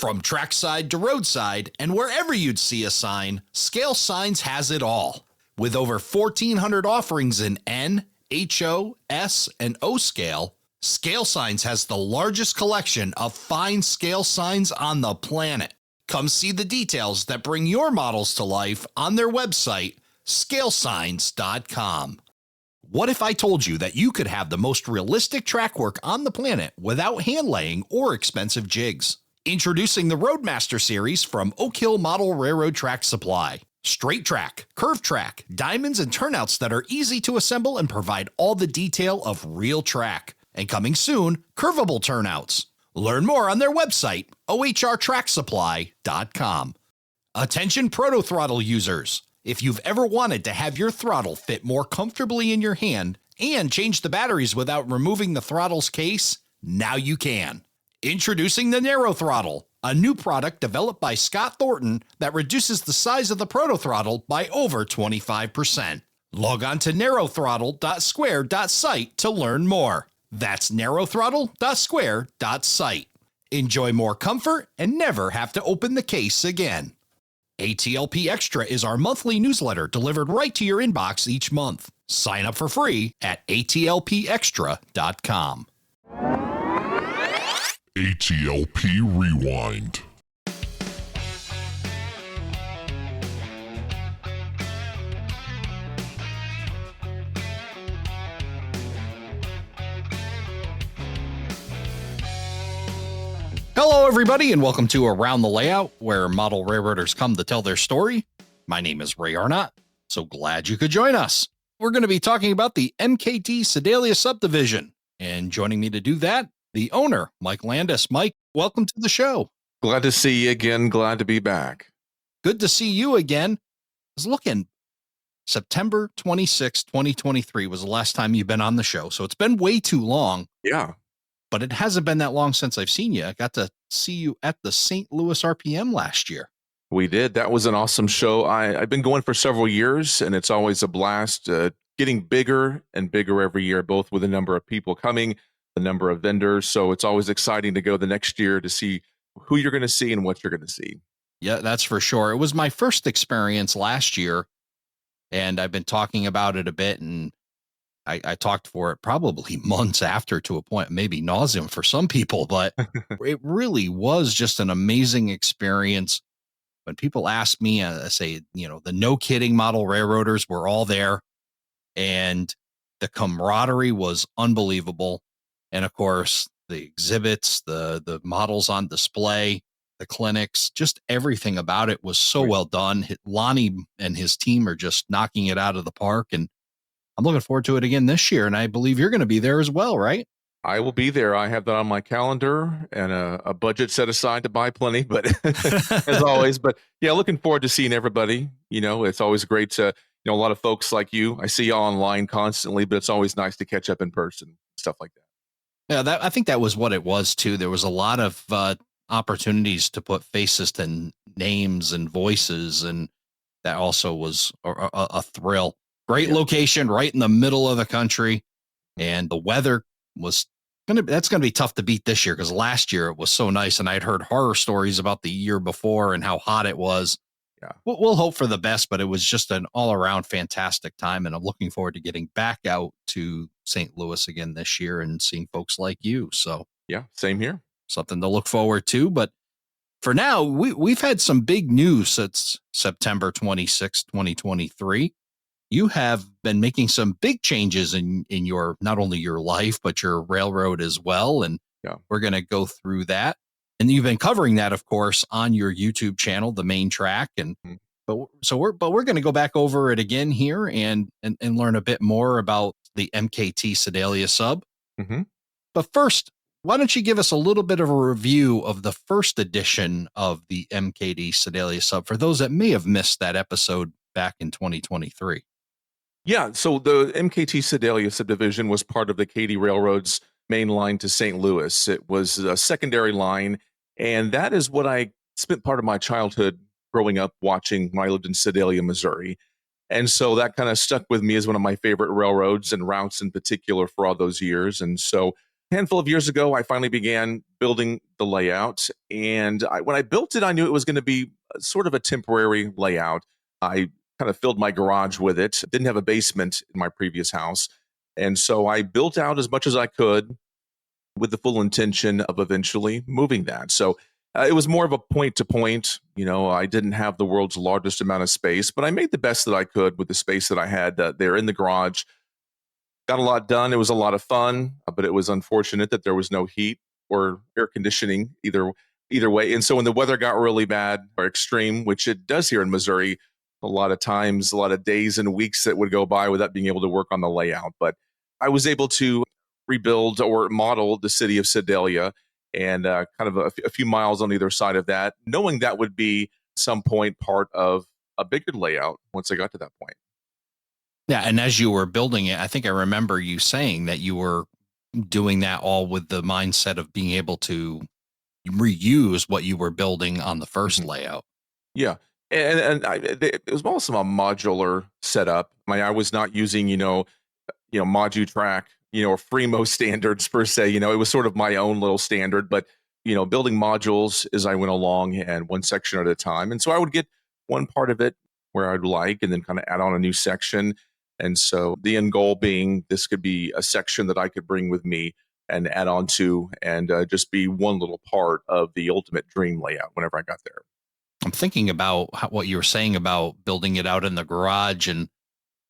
From trackside to roadside and wherever you'd see a sign, Scale Signs has it all. With over 1,400 offerings in N, HO, S, and O scale, Scale Signs has the largest collection of fine scale signs on the planet. Come see the details that bring your models to life on their website, scalesigns.com. What if I told you that you could have the most realistic track work on the planet without hand laying or expensive jigs? Introducing the Roadmaster series from Oak Hill Model Railroad Track Supply. Straight track, curved track, diamonds and turnouts that are easy to assemble and provide all the detail of real track. And coming soon, curvable turnouts. Learn more on their website, ohrtracksupply.com. Attention Proto Throttle users. If you've ever wanted to have your throttle fit more comfortably in your hand and change the batteries without removing the throttle's case, now you can. Introducing the Narrow Throttle, a new product developed by Scott Thornton that reduces the size of the Proto Throttle by over 25%. Log on to narrowthrottle.square.site to learn more. That's narrowthrottle.square.site. Enjoy more comfort and never have to open the case again. ATLP Extra is our monthly newsletter delivered right to your inbox each month. Sign up for free at atlpextra.com. ATLP Rewind. Hello, everybody, and welcome to Around the Layout, where model railroaders come to tell their story. My name is Ray Arnott, so glad you could join us. We're going to be talking about the MKT Sedalia subdivision, and joining me to do that, the owner, Mike Landis. Mike, welcome to the show. Glad to see you again. Glad to be back. Good to see you again. I was looking, September 26, 2023 was the last time you've been on the show, so it's been way too long. Yeah. But it hasn't been that long since I've seen you. I got to see you at the St. Louis RPM last year. We did. That was an awesome show. I've been going for several years, and it's always a blast, getting bigger and bigger every year, both with the number of people coming, the number of vendors. So it's always exciting to go the next year to see who you're going to see and what you're going to see. Yeah, that's for sure. It was my first experience last year, and I've been talking about it a bit, and I talked for it probably months after, to a point, maybe nauseum for some people, but it really was just an amazing experience. When people ask me, I say, the no kidding model railroaders were all there, and the camaraderie was unbelievable. And of course, the exhibits, the models on display, the clinics, just everything about it was so well done. Lonnie and his team are just knocking it out of the park, and I'm looking forward to it again this year. And I believe you're going to be there as well, right? I will be there. I have that on my calendar and a budget set aside to buy plenty, but as always, but yeah, looking forward to seeing everybody. It's always great to, a lot of folks like you, I see y'all online constantly, but it's always nice to catch up in person, stuff like that. Yeah, I think that was what it was too. There was a lot of opportunities to put faces to names and voices, and that also was a thrill. Great location right in the middle of the country, and the weather was that's going to be tough to beat this year, because last year it was so nice, and I'd heard horror stories about the year before and how hot it was. Yeah, we'll hope for the best, but it was just an all-around fantastic time, and I'm looking forward to getting back out to St. Louis again this year and seeing folks like you. So yeah, same here. Something to look forward to. But for now, we've had some big news since September 26, 2023. You have been making some big changes in your, not only your life, but your railroad as well. And we're going to go through that. And you've been covering that, of course, on your YouTube channel, The Main Track. And we're going to go back over it again here and learn a bit more about the MKT Sedalia Sub. Mm-hmm. But first, why don't you give us a little bit of a review of the first edition of the MKT Sedalia Sub for those that may have missed that episode back in 2023? Yeah, so the MKT Sedalia subdivision was part of the Katy Railroad's main line to St. Louis. It was a secondary line, and that is what I spent part of my childhood growing up watching when I lived in Sedalia, Missouri. And so that kind of stuck with me as one of my favorite railroads and routes in particular for all those years. And so a handful of years ago, I finally began building the layout. And when I built it, I knew it was going to be sort of a temporary layout. I kind of filled my garage with it. Didn't have a basement in my previous house. And so I built out as much as I could with the full intention of eventually moving that. So it was more of a point to point. I didn't have the world's largest amount of space, but I made the best that I could with the space that I had there in the garage. Got a lot done. It was a lot of fun, but it was unfortunate that there was no heat or air conditioning either way. And so when the weather got really bad or extreme, which it does here in Missouri, a lot of times, a lot of days and weeks that would go by without being able to work on the layout. But I was able to rebuild or model the city of Sedalia and kind of a few miles on either side of that, knowing that would be some point part of a bigger layout once I got to that point. Yeah. And as you were building it, I think I remember you saying that you were doing that all with the mindset of being able to reuse what you were building on the first layout. Yeah. And it was also a modular setup. I was not using, Modutrack, or Fremo standards per se. It was sort of my own little standard, but, building modules as I went along and one section at a time. And so I would get one part of it where I'd like, and then kind of add on a new section. And so the end goal being this could be a section that I could bring with me and add on to and just be one little part of the ultimate dream layout whenever I got there. I'm thinking about what you were saying about building it out in the garage, and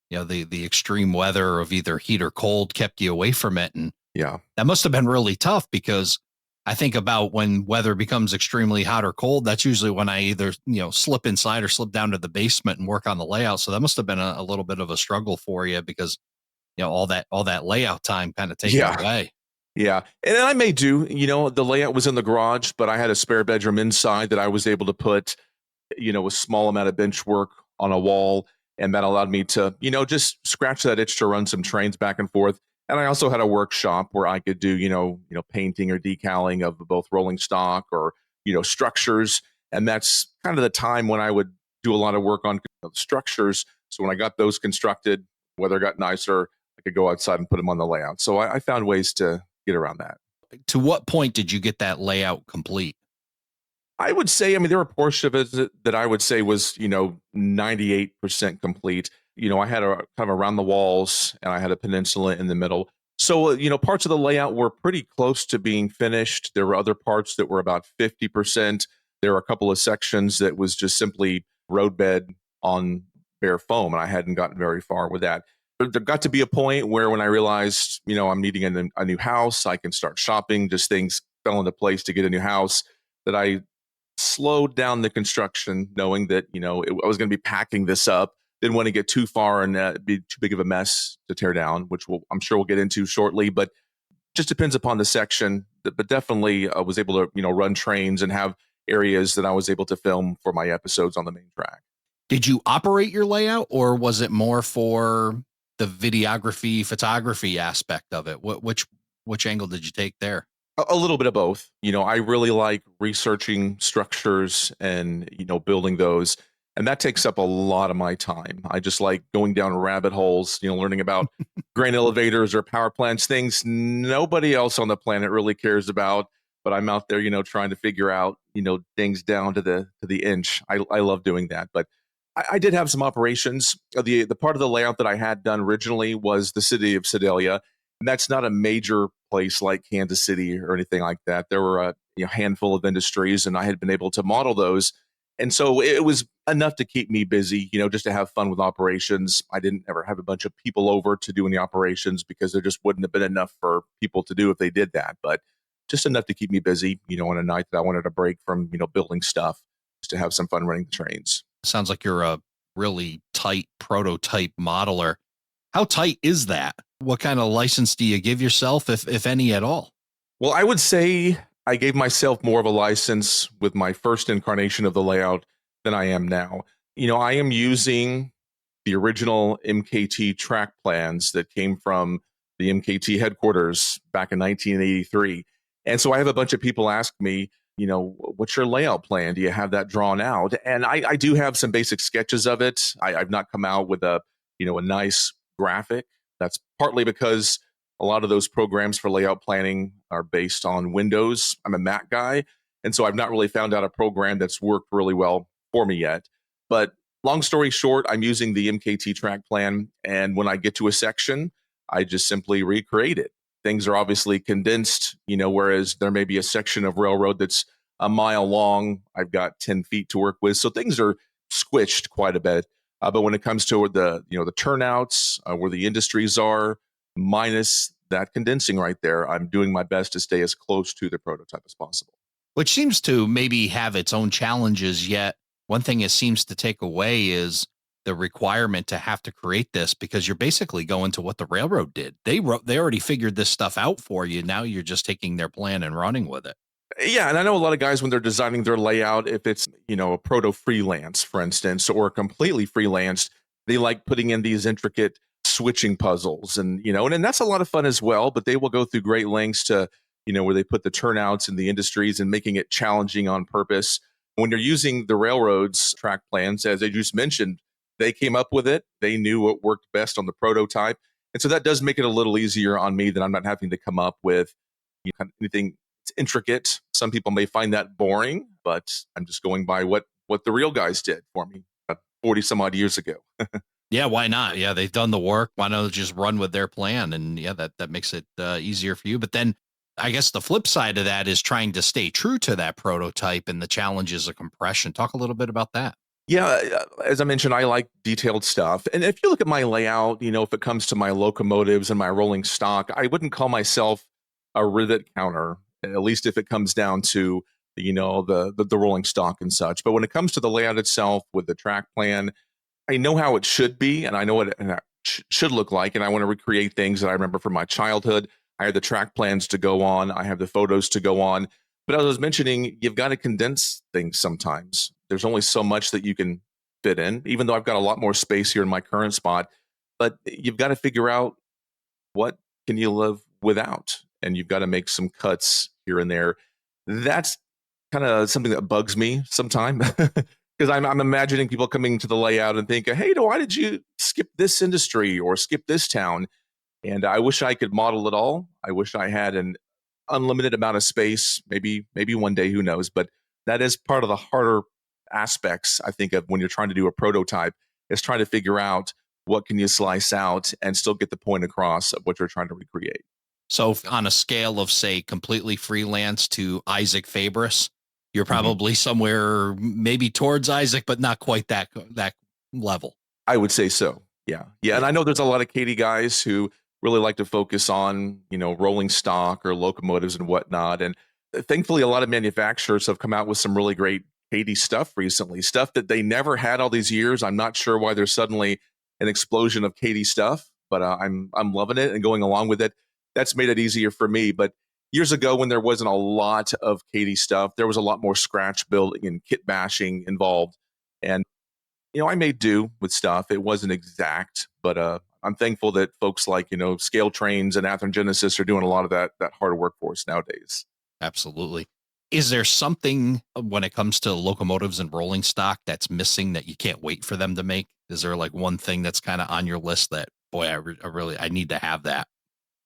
the extreme weather of either heat or cold kept you away from it, and Yeah. that must have been really tough, because I think about when weather becomes extremely hot or cold, that's usually when I either slip inside or slip down to the basement and work on the layout. So that must have been a little bit of a struggle for you, because all that layout time kind of taken Yeah. away. Yeah. And I may do, the layout was in the garage, but I had a spare bedroom inside that I was able to put, a small amount of bench work on a wall. And that allowed me to, just scratch that itch to run some trains back and forth. And I also had a workshop where I could do, painting or decaling of both rolling stock or, structures. And that's kind of the time when I would do a lot of work on structures. So when I got those constructed, weather got nicer, I could go outside and put them on the layout. So I found ways to get around that. To what point did you get that layout complete? I would say, there were portions of it that I would say was, 98% complete. I had a kind of around the walls and I had a peninsula in the middle. So, parts of the layout were pretty close to being finished. There were other parts that were about 50%. There were a couple of sections that was just simply roadbed on bare foam, and I hadn't gotten very far with that. But there got to be a point where when I realized, I'm needing a new house, I can start shopping, just things fell into place to get a new house, that I slowed down the construction, knowing that, I was going to be packing this up. Didn't want to get too far and be too big of a mess to tear down, which I'm sure we'll get into shortly. But just depends upon the section. But definitely I was able to, run trains and have areas that I was able to film for my episodes on the main track. Did you operate your layout, or was it more for the videography, photography aspect of it? Which angle did you take there? A little bit of both. I really like researching structures and, building those. And that takes up a lot of my time. I just like going down rabbit holes, learning about grain elevators or power plants, things nobody else on the planet really cares about. But I'm out there, trying to figure out, things down to the inch. I love doing that. But I did have some operations. The part of the layout that I had done originally was the city of Sedalia. And that's not a major place like Kansas City or anything like that. There were a handful of industries, and I had been able to model those. And so it was enough to keep me busy, just to have fun with operations. I didn't ever have a bunch of people over to do any operations because there just wouldn't have been enough for people to do if they did that. But just enough to keep me busy, on a night that I wanted a break from, building stuff, just to have some fun running the trains. Sounds like you're a really tight prototype modeler. How tight is that? What kind of license do you give yourself, if any at all? Well, I would say I gave myself more of a license with my first incarnation of the layout than I am now. I am using the original MKT track plans that came from the MKT headquarters back in 1983. And so I have a bunch of people ask me, what's your layout plan? Do you have that drawn out? And I do have some basic sketches of it. I've not come out with a nice graphic. That's partly because A lot of those programs for layout planning are based on Windows. I'm a Mac guy, and so I've not really found out a program that's worked really well for me yet. But long story short, I'm using the MKT track plan, and when I get to a section, I just simply recreate it. Things are obviously condensed, whereas there may be a section of railroad that's a mile long. I've got 10 feet to work with. So things are squished quite a bit. But when it comes to the turnouts, where the industries are, minus that condensing right there, I'm doing my best to stay as close to the prototype as possible. Which seems to maybe have its own challenges, yet one thing it seems to take away is the requirement to have to create this, because you're basically going to what the railroad did. They already figured this stuff out for you. Now you're just taking their plan and running with it. Yeah, and I know a lot of guys when they're designing their layout, if it's, a proto freelance, for instance, or completely freelance, they like putting in these intricate switching puzzles and that's a lot of fun as well, but they will go through great lengths to, where they put the turnouts in the industries and making it challenging on purpose. When you're using the railroads track plans, as I just mentioned, they came up with it. They knew what worked best on the prototype. And so that does make it a little easier on me that I'm not having to come up with anything intricate. Some people may find that boring, but I'm just going by what the real guys did for me 40 some odd years ago. Yeah, why not? Yeah, they've done the work. Why not just run with their plan? And yeah, that makes it easier for you. But then I guess the flip side of that is trying to stay true to that prototype and the challenges of compression. Talk a little bit about that. Yeah, as I mentioned, I like detailed stuff. And if you look at my layout, if it comes to my locomotives and my rolling stock, I wouldn't call myself a rivet counter, at least if it comes down to, the rolling stock and such. But when it comes to the layout itself with the track plan, I know how it should be, and I know what it should look like, and I want to recreate things that I remember from my childhood. I have the track plans to go on. I have the photos to go on. But as I was mentioning, you've got to condense things sometimes. There's only so much that you can fit in, even though I've got a lot more space here in my current spot. But you've got to figure out what can you live without, and you've got to make some cuts here and there. That's kind of something that bugs me sometimes. Because I'm imagining people coming to the layout and thinking, hey, why did you skip this industry or skip this town? And I wish I could model it all. I wish I had an unlimited amount of space. Maybe one day, who knows? But that is part of the harder aspects, I think, of when you're trying to do a prototype, is trying to figure out what can you slice out and still get the point across of what you're trying to recreate. So on a scale of, say, completely freelance to Isaac Fabris, you're Mhm. probably somewhere maybe towards Isaac, but not quite that level. I would say so. Yeah. Yeah. And I know there's a lot of Katie guys who really like to focus on, rolling stock or locomotives and whatnot. And thankfully, a lot of manufacturers have come out with some really great Katie stuff recently, stuff that they never had all these years. I'm not sure why there's suddenly an explosion of Katie stuff, but I'm loving it and going along with it. That's made it easier for me. But years ago, when there wasn't a lot of Katie stuff, there was a lot more scratch building and kit bashing involved. And I made do with stuff. It wasn't exact, but I'm thankful that folks like, Scale Trains and Athearn Genesis are doing a lot of that hard work for us nowadays. Absolutely. Is there something when it comes to locomotives and rolling stock that's missing that you can't wait for them to make? Is there like one thing that's kind of on your list that, boy, I need to have that?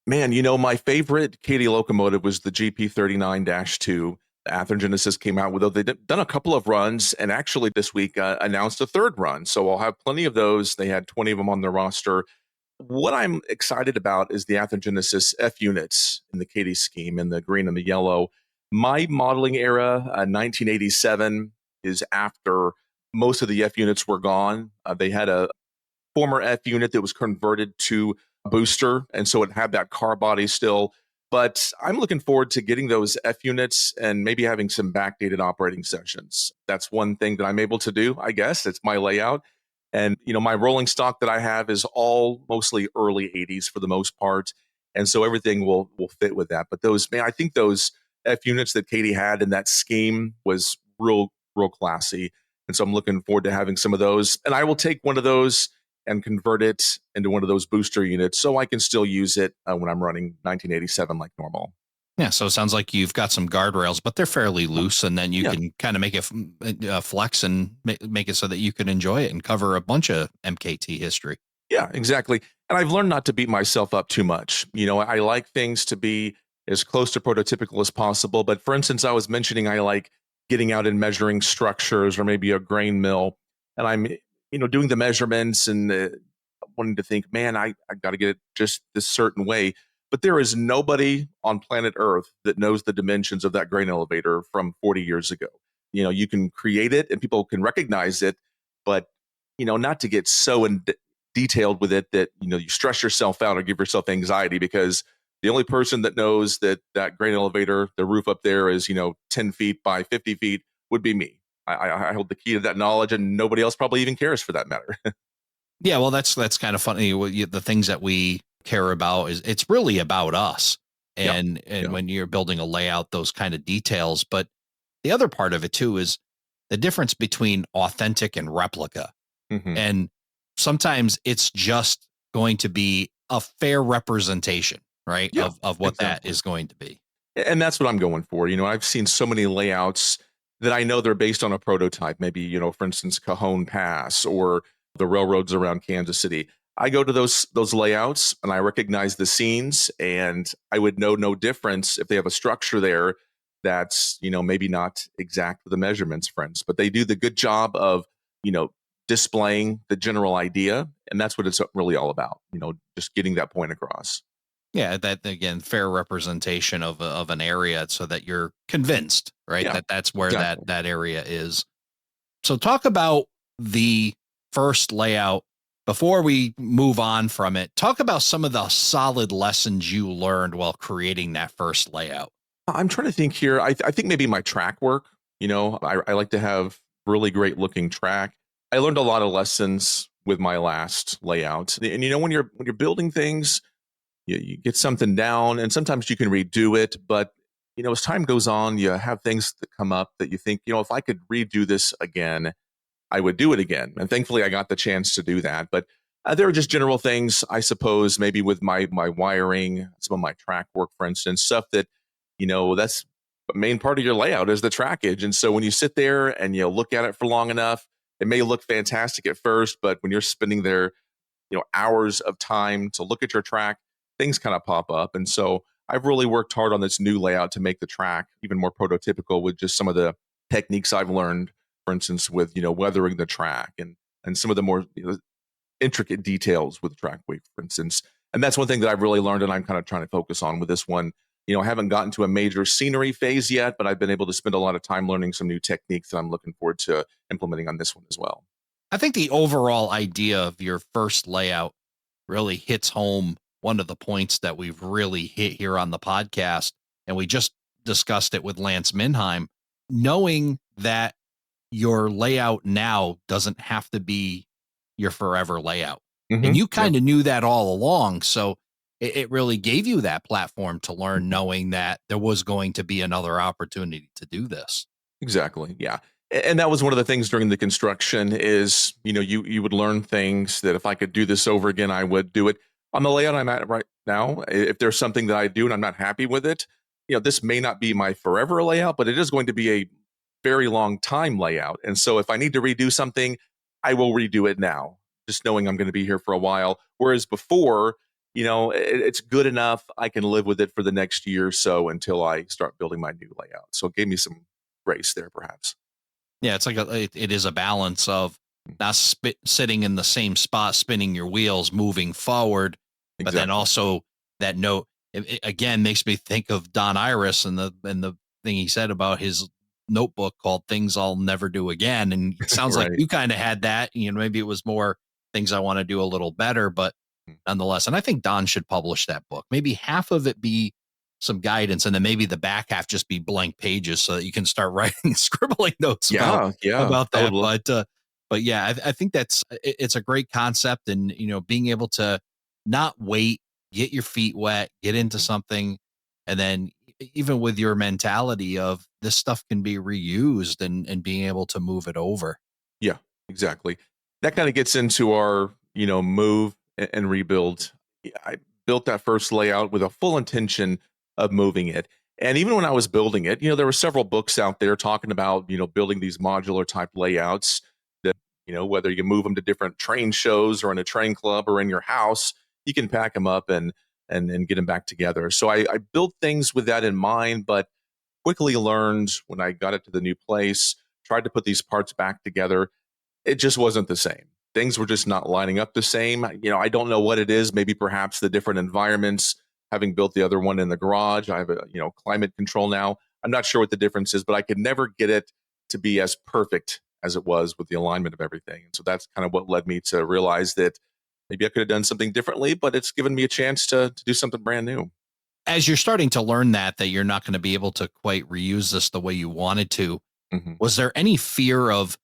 Man, my favorite Katie locomotive was the GP39-2. The Athearn Genesis came out with, they've done a couple of runs, and actually this week announced a third run. So I'll have plenty of those. They had 20 of them on their roster. What I'm excited about is the Athearn Genesis F units in the Katie scheme, in the green and the yellow. My modeling era, 1987, is after most of the F units were gone. They had a former F unit that was converted to a booster, and so it had that car body still. But I'm looking forward to getting those F units and maybe having some backdated operating sessions. That's one thing that I'm able to do, I guess. It's my layout. And, my rolling stock that I have is all mostly early 80s for the most part. And so everything will fit with that. But I think those F units that Katie had in that scheme was real classy. And so I'm looking forward to having some of those. And I will take one of those and convert it into one of those booster units so I can still use it when I'm running 1987 like normal. Yeah, so it sounds like you've got some guardrails, but they're fairly loose, and then you can kind of make it flex and make it so that you can enjoy it and cover a bunch of MKT history. Yeah, exactly. And I've learned not to beat myself up too much. I like things to be as close to prototypical as possible. But for instance, I was mentioning I like getting out and measuring structures or maybe a grain mill. And I'm, doing the measurements and wanting to think, man, I got to get it just this certain way. But there is nobody on planet Earth that knows the dimensions of that grain elevator from 40 years ago. You can create it and people can recognize it, but not to get so detailed with it that you stress yourself out or give yourself anxiety, because the only person that knows that grain elevator, the roof up there is 10 feet by 50 feet would be me. I hold the key to that knowledge, and nobody else probably even cares for that matter. Yeah, well, that's kind of funny. The things that we care about is it's really about us, Yeah. and Yeah. when you're building a layout, those kind of details. But the other part of it too is the difference between authentic and replica. Mhm. And sometimes it's just going to be a fair representation, right? Yeah, Of what that exactly. is going to be. And that's what I'm going for. I've seen so many layouts that I know they're based on a prototype. Maybe, for instance, Cajon Pass or the railroads around Kansas City. I go to those layouts and I recognize the scenes, and I would know no difference if they have a structure there that's, maybe not exact with the measurements, friends, but they do the good job of, you know, displaying the general idea. And that's what it's really all about, just getting that point across. Yeah, that again, fair representation of an area so that you're convinced, right? Yeah, That that's where exactly. that area is. So talk about the first layout before we move on from it. Talk about some of the solid lessons you learned while creating that first layout. I'm trying to think here. I think maybe my track work. I like to have really great looking track. I learned a lot of lessons with my last layout. And when you're building things, you get something down, and sometimes you can redo it. But as time goes on, you have things that come up that you think, if I could redo this again, I would do it again. And thankfully, I got the chance to do that. But there are just general things, I suppose, maybe with my wiring, some of my track work, for instance, stuff that, that's the main part of your layout is the trackage. And so when you sit there and you look at it for long enough, it may look fantastic at first, but when you're spending there, hours of time to look at your track, things kind of pop up. And so I've really worked hard on this new layout to make the track even more prototypical with just some of the techniques I've learned, for instance, with weathering the track and some of the more intricate details with track weight, for instance. And that's one thing that I've really learned, and I'm kind of trying to focus on with this one. I haven't gotten to a major scenery phase yet, but I've been able to spend a lot of time learning some new techniques that I'm looking forward to implementing on this one as well. I think the overall idea of your first layout really hits home one of the points that we've really hit here on the podcast. And we just discussed it with Lance Minheim, knowing that your layout now doesn't have to be your forever layout. And you Yeah, kind of knew that all along. So it really gave you that platform to learn, mhm, knowing that there was going to be another opportunity to do this. exactly. Yeah. And that was one of the things during the construction is, you would learn things that if I could do this over again, I would do it on the layout I'm at right now. If there's something that I do and I'm not happy with it, this may not be my forever layout, but it is going to be a very long time layout. And so if I need to redo something, I will redo it now, just knowing I'm going to be here for a while. Whereas before, it's good enough. I can live with it for the next year or so until I start building my new layout. So it gave me some grace there, perhaps. Yeah, it's like it is a balance of not sitting in the same spot, spinning your wheels, moving forward, but then Exactly. also that note it again makes me think of Don Iris and the thing he said about his notebook called "Things I'll Never Do Again." And it sounds like Right. you kind of had that. Maybe it was more things I want to do a little better, but nonetheless. And I think Don should publish that book. Maybe half of it be some guidance, and then maybe the back half just be blank pages so that you can start writing scribbling notes Yeah, yeah. about I would that. love. But yeah, I think it's a great concept, and being able to not wait, get your feet wet, get into something, and then even with your mentality of this stuff can be reused and being able to move it over. Yeah, exactly. That kind of gets into our, move and rebuild. I built that first layout with a full intention of moving it. And even when I was building it, there were several books out there talking about, building these modular type layouts that, whether you move them to different train shows or in a train club or in your house, you can pack them up and get them back together. So I built things with that in mind, but quickly learned when I got it to the new place, tried to put these parts back together, it just wasn't the same. Things were just not lining up the same. I don't know what it is. Maybe perhaps the different environments. Having built the other one in the garage, I have a climate control now. I'm not sure what the difference is, but I could never get it to be as perfect as it was with the alignment of everything. And so that's kind of what led me to realize that maybe I could have done something differently, but it's given me a chance to do something brand new. As you're starting to learn that you're not going to be able to quite reuse this the way you wanted to, Mm-hmm. was there any fear of,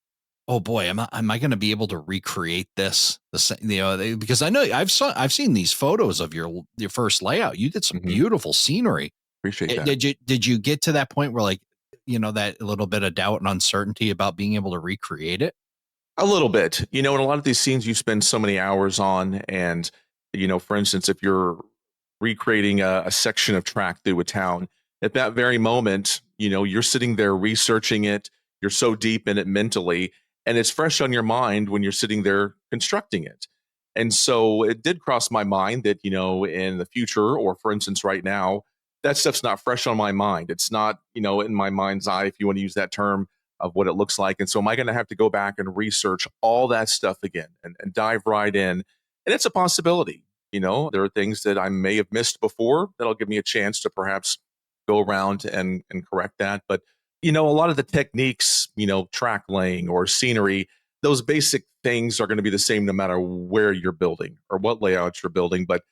oh boy, am I going to be able to recreate this? Because I know I've seen these photos of your first layout. You did some Mm-hmm. beautiful scenery. Appreciate that. Did you get to that point where that little bit of doubt and uncertainty about being able to recreate it? A little bit, in a lot of these scenes you spend so many hours on, and for instance, if you're recreating a section of track through a town, at that very moment, you're sitting there researching it. You're so deep in it mentally, and it's fresh on your mind when you're sitting there constructing it. And so it did cross my mind that, in the future, or for instance, right now, that stuff's not fresh on my mind. It's not, in my mind's eye, if you want to use that term, of what it looks like. And so am I going to have to go back and research all that stuff again and dive right in? And it's a possibility. There are things that I may have missed before that'll give me a chance to perhaps go around and correct that. But, a lot of the techniques, track laying or scenery, those basic things are going to be the same no matter where you're building or what layouts you're building. But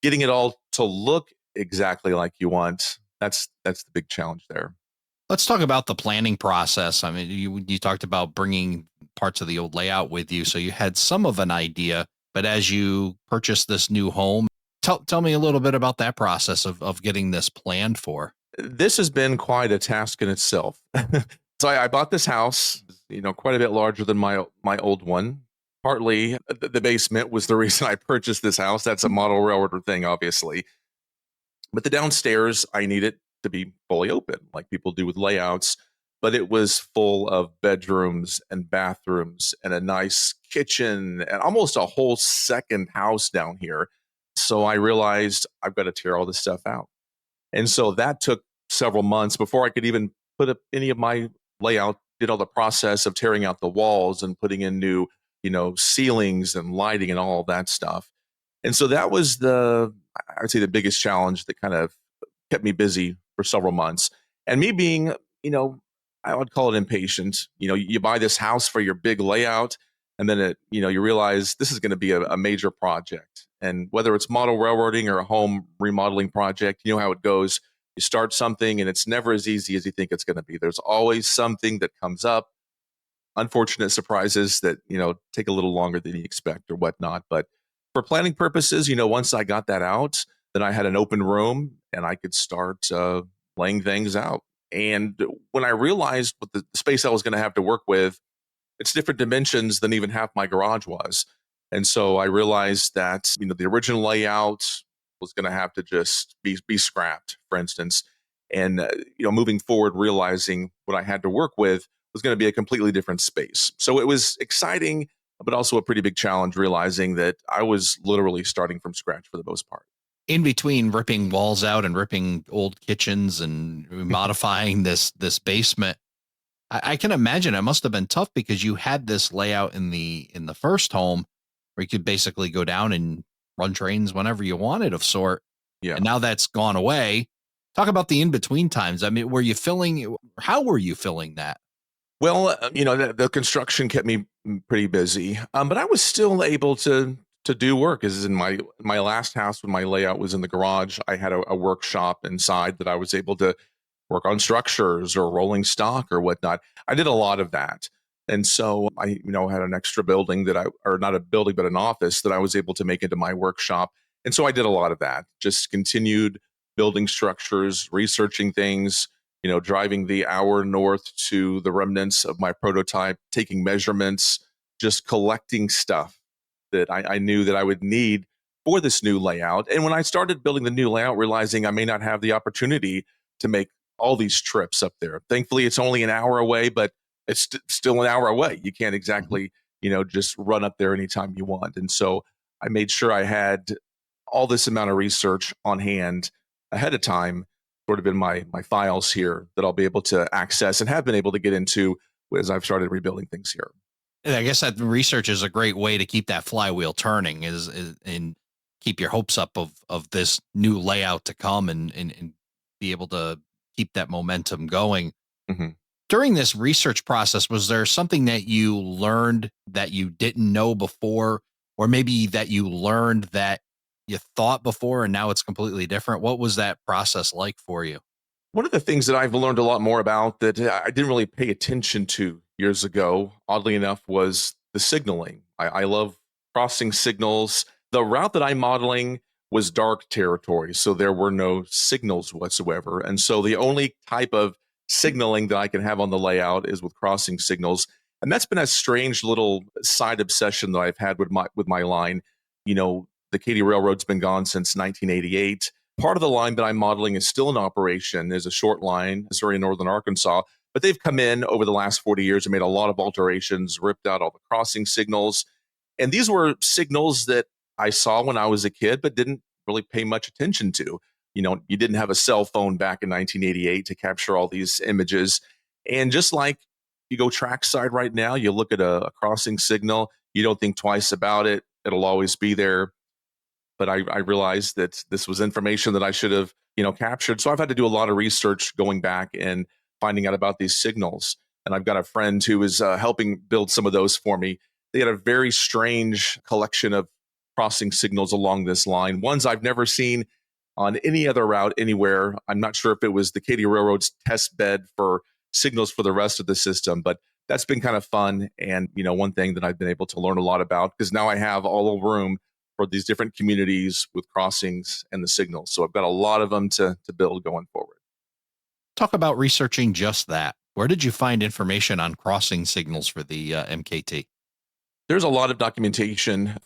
getting it all to look exactly like you want, that's the big challenge there. Let's talk about the planning process. I mean, you talked about bringing parts of the old layout with you, so you had some of an idea. But as you purchased this new home, tell me a little bit about that process of getting this planned for. This has been quite a task in itself. So I bought this house, quite a bit larger than my old one. Partly the basement was the reason I purchased this house. That's a model railroader thing, obviously. But the downstairs, I need it to be fully open, like people do with layouts. But it was full of bedrooms and bathrooms and a nice kitchen and almost a whole second house down here. So I realized I've got to tear all this stuff out. And so that took several months before I could even put up any of my layout, did all the process of tearing out the walls and putting in new, ceilings and lighting and all of that stuff. And so that was I would say the biggest challenge that kind of kept me busy for several months. And me being, I would call it impatient. You buy this house for your big layout, and then you realize this is going to be a major project. And whether it's model railroading or a home remodeling project, you know how it goes. You start something and it's never as easy as you think it's going to be. There's always something that comes up, unfortunate surprises that, take a little longer than you expect or whatnot. But for planning purposes, once I got that out, then I had an open room and I could start laying things out. And when I realized what the space I was going to have to work with, it's different dimensions than even half my garage was. And so I realized that, the original layout was going to have to just be scrapped, for instance. And, moving forward, realizing what I had to work with was going to be a completely different space. So it was exciting, but also a pretty big challenge, realizing that I was literally starting from scratch for the most part. In between ripping walls out and ripping old kitchens and modifying this basement, I can imagine it must have been tough because you had this layout in the first home where you could basically go down and run trains whenever you wanted of sort. Yeah. And now that's gone away. Talk about the in between times. I mean, how were you filling that? Well, the construction kept me pretty busy, but I was still able to do work. As in my last house, when my layout was in the garage, I had a workshop inside that I was able to work on structures or rolling stock or whatnot. I did a lot of that. And so I, had an extra building or not a building, but an office that I was able to make into my workshop. And so I did a lot of that, just continued building structures, researching things, driving the hour north to the remnants of my prototype, taking measurements, just collecting stuff that I knew that I would need for this new layout. And when I started building the new layout, realizing I may not have the opportunity to make all these trips up there. Thankfully, it's only an hour away, but it's still an hour away. You can't exactly, just run up there anytime you want. And so I made sure I had all this amount of research on hand ahead of time, sort of in my files here that I'll be able to access and have been able to get into as I've started rebuilding things here. And I guess that research is a great way to keep that flywheel turning is and keep your hopes up of this new layout to come and be able to keep that momentum going. Mhm. During this research process, was there something that you learned that you didn't know before, or maybe that you learned that you thought before and now it's completely different? What was that process like for you? One of the things that I've learned a lot more about that I didn't really pay attention to years ago, oddly enough, was the signaling. I love crossing signals. The route that I'm modeling was dark territory, so there were no signals whatsoever. And so the only type of signaling that I can have on the layout is with crossing signals. And that's been a strange little side obsession that I've had with my line. The Katy Railroad's been gone since 1988. Part of the line that I'm modeling is still in operation, is a short line, Missouri and Northern Arkansas. But they've come in over the last 40 years and made a lot of alterations, ripped out all the crossing signals. And these were signals that I saw when I was a kid, but didn't really pay much attention to. You didn't have a cell phone back in 1988 to capture all these images. And just like you go trackside right now, you look at a crossing signal, you don't think twice about it. It'll always be there. But I realized that this was information that I should have, captured. So I've had to do a lot of research going back and finding out about these signals. And I've got a friend who is helping build some of those for me. They had a very strange collection of crossing signals along this line, ones I've never seen on any other route anywhere. I'm not sure if it was the Katy Railroad's test bed for signals for the rest of the system, but that's been kind of fun. And, one thing that I've been able to learn a lot about, because now I have all the room for these different communities with crossings and the signals. So I've got a lot of them to build going forward. Talk about researching just that. Where did you find information on crossing signals for the MKT? There's a lot of documentation,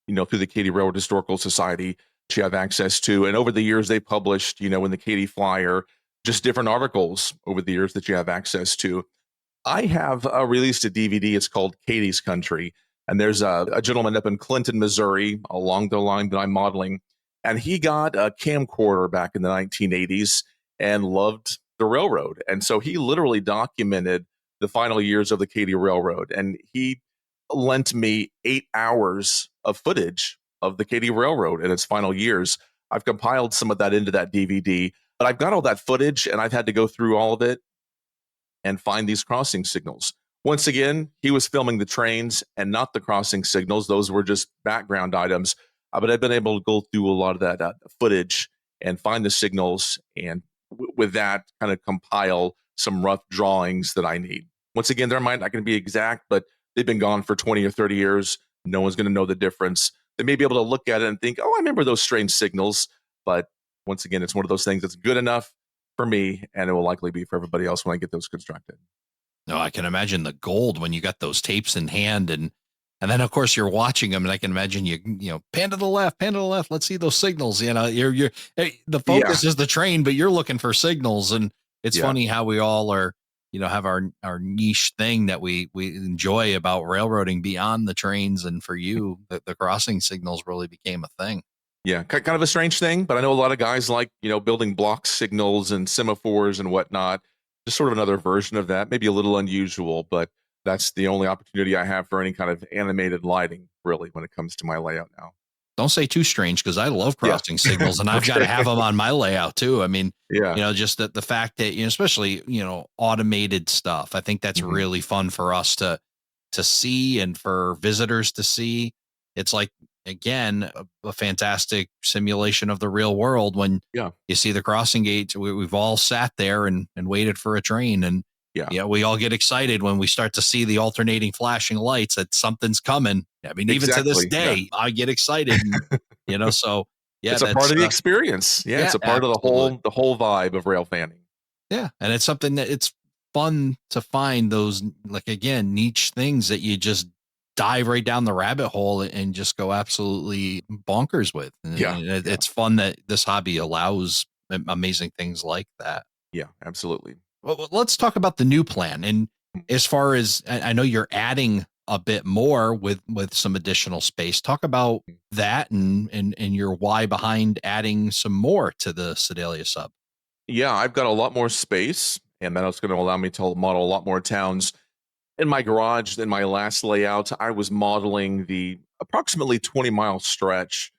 through the Katy Railroad Historical Society that you have access to. And over the years, they published, in the Katy Flyer, just different articles over the years that you have access to. I have released a DVD. It's called Katie's Country. And there's a gentleman up in Clinton, Missouri, along the line that I'm modeling. And he got a camcorder back in the 1980s and loved the railroad. And so he literally documented the final years of the Katy Railroad. And he lent me 8 hours of footage of the Katy Railroad in its final years. I've compiled some of that into that DVD, but I've got all that footage and I've had to go through all of it and find these crossing signals. Once again, he was filming the trains and not the crossing signals. Those were just background items. But I've been able to go through a lot of that footage and find the signals, and with that, kind of compile some rough drawings that I need. Once again, they're not going to be exact, but they've been gone for 20 or 30 years. No one's going to know the difference. They may be able to look at it and think, oh, I remember those strange signals. But once again, it's one of those things that's good enough for me, and it will likely be for everybody else when I get those constructed. No, I can imagine the gold when you got those tapes in hand, and then of course you're watching them, and I can imagine you pan to the left, pan to the left. Let's see those signals. The focus is the train, but you're looking for signals, and it's funny how we all are, have our niche thing that we enjoy about railroading beyond the trains, and for you, the crossing signals really became a thing. Yeah, kind of a strange thing, but I know a lot of guys like, building block signals and semaphores and whatnot. Just sort of another version of that, maybe a little unusual, but that's the only opportunity I have for any kind of animated lighting, really, when it comes to my layout now. Don't say too strange, because I love crossing signals, and I've got to have them on my layout too. I mean, just the fact that, especially, automated stuff. I think that's really fun for us to see and for visitors to see. It's like, again, a fantastic simulation of the real world when you see the crossing gates. We've all sat there and waited for a train, and we all get excited when we start to see the alternating flashing lights that something's coming. I mean, even to this day, I get excited, and, so it's a part of the experience. Yeah, it's a part of the whole vibe of rail fanning. Yeah, and it's something that it's fun to find those, like, again, niche things that you just dive right down the rabbit hole and just go absolutely bonkers with. It's fun that this hobby allows amazing things like that. Yeah, absolutely. Well, let's talk about the new plan. And as far as I know, you're adding a bit more with some additional space. Talk about that and your why behind adding some more to the Sedalia Sub. Yeah, I've got a lot more space, and that's going to allow me to model a lot more towns. In my garage, in my last layout, I was modeling the approximately 20-mile stretch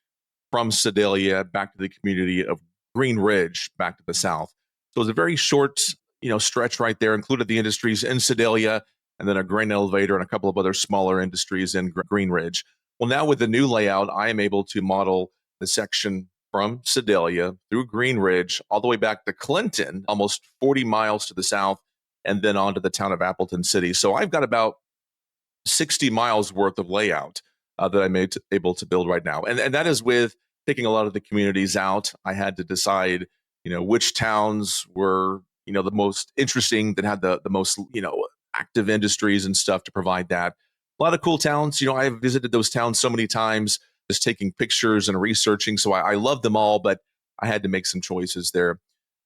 from Sedalia back to the community of Green Ridge back to the south. So it was a very short, stretch right there, included the industries in Sedalia and then a grain elevator and a couple of other smaller industries in Green Ridge. Well, now with the new layout, I am able to model the section from Sedalia through Green Ridge all the way back to Clinton, almost 40 miles to the south, and then on to the town of Appleton City. So I've got about 60 miles worth of layout that I'm able to build right now. And that is with taking a lot of the communities out. I had to decide, which towns were, the most interesting, that had the most, active industries and stuff to provide that. A lot of cool towns. I've visited those towns so many times, just taking pictures and researching. So I love them all, but I had to make some choices there.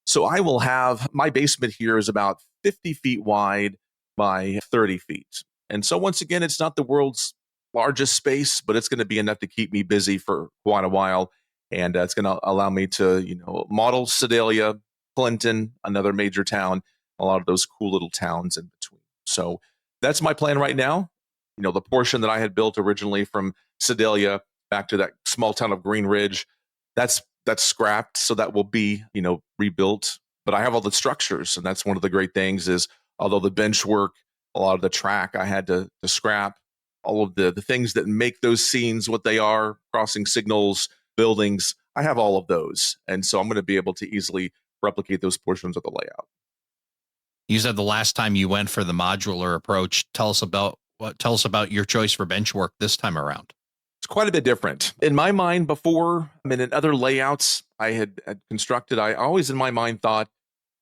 So I will have my basement here is about 50 feet wide by 30 feet. And so once again, it's not the world's largest space, but it's going to be enough to keep me busy for quite a while. And it's going to allow me to, model Sedalia, Clinton, another major town, a lot of those cool little towns in between. So that's my plan right now. The portion that I had built originally from Sedalia back to that small town of Green Ridge, that's scrapped. So that will be, rebuilt. But I have all the structures. And that's one of the great things is, although the bench work, a lot of the track I had to scrap, all of the things that make those scenes what they are, crossing signals, buildings, I have all of those. And so I'm going to be able to easily replicate those portions of the layout. You said the last time you went for the modular approach. Tell us about your choice for bench work this time around. It's quite a bit different. In my mind before, in other layouts I had constructed, I always in my mind thought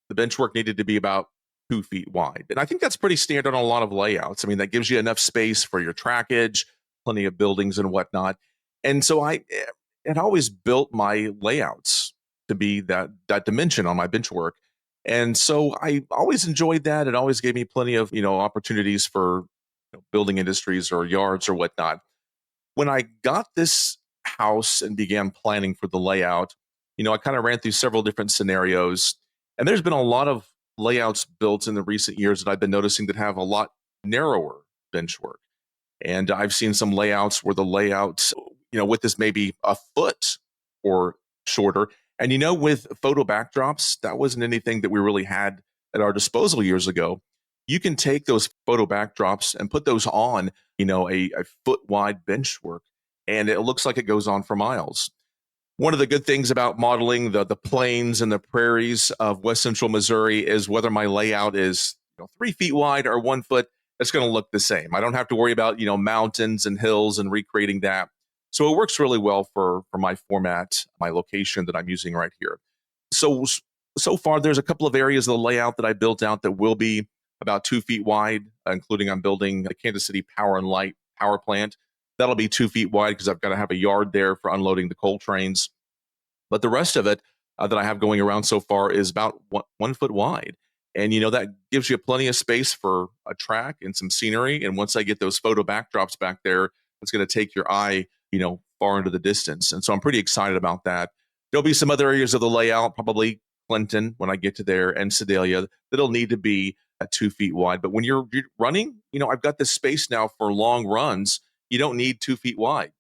the bench work needed to be about 2 feet wide. And I think that's pretty standard on a lot of layouts. That gives you enough space for your trackage, plenty of buildings and whatnot. And so I had always built my layouts to be that dimension on my bench work. And so I always enjoyed that. It always gave me plenty of, opportunities for building industries or yards or whatnot. When I got this house and began planning for the layout, I kind of ran through several different scenarios. And there's been a lot of layouts built in the recent years that I've been noticing that have a lot narrower bench work. And I've seen some layouts where the layout, width is maybe a foot or shorter. And, with photo backdrops, that wasn't anything that we really had at our disposal years ago. You can take those photo backdrops and put those on, a foot wide bench work, and it looks like it goes on for miles. One of the good things about modeling the plains and the prairies of West Central Missouri is whether my layout is 3 feet wide or 1 foot, it's going to look the same. I don't have to worry about mountains and hills and recreating that. So it works really well for my format, my location that I'm using right here. So far, there's a couple of areas of the layout that I built out that will be about 2 feet wide, including I'm building the Kansas City Power and Light power plant. That'll be 2 feet wide because I've got to have a yard there for unloading the coal trains. But the rest of it that I have going around so far is about 1 foot wide. And, that gives you plenty of space for a track and some scenery. And once I get those photo backdrops back there, it's going to take your eye, far into the distance. And so I'm pretty excited about that. There'll be some other areas of the layout, probably Clinton when I get to there and Sedalia, that'll need to be at 2 feet wide. But when you're running, I've got this space now for long runs. You don't need 2 feet wide.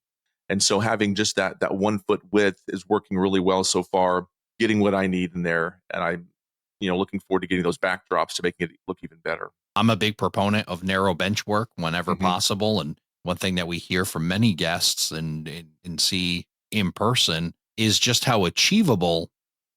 And so having just that 1 foot width is working really well so far, getting what I need in there. And I'm, looking forward to getting those backdrops to making it look even better. I'm a big proponent of narrow bench work whenever possible. And one thing that we hear from many guests and see in person is just how achievable